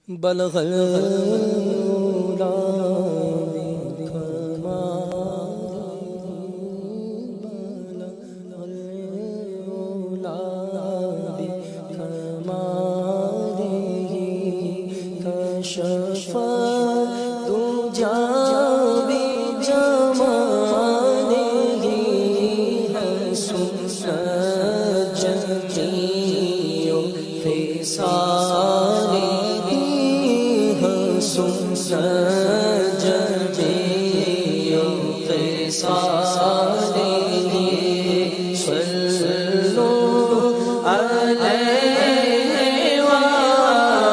بلغ العلا كشف الدجى بجماله حسن جميع خصاله حسن جميع خصاله صلوا عليه وآله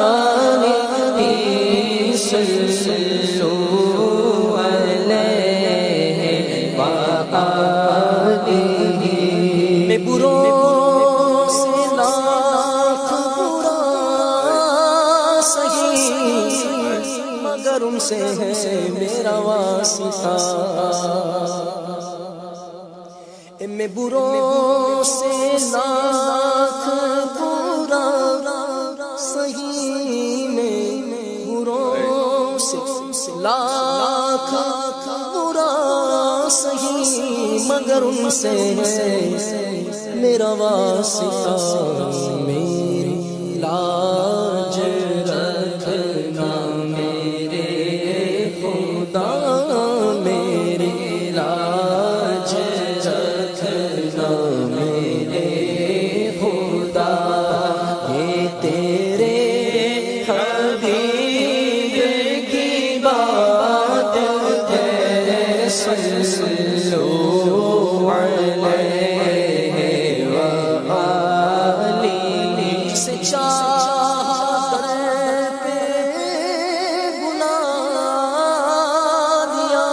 صلوا عليه وآله میں بروں سے لاکھ برا سہی مگر ان سے ہے میرا واسطہ میں بروں سے لاکھ برا سہی میں بروں سے لاکھ برا سہی مگر ان سے میرا واسطہ میری لاج رکھنا میرے خدا میری لاج رکھنا میرے خدا یہ تیرے حبیب کی بات ہے صلو علیہ وآلہ جسے چاہا در پہ بلا دیا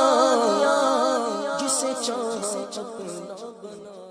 جسے چاہا اپنا بنا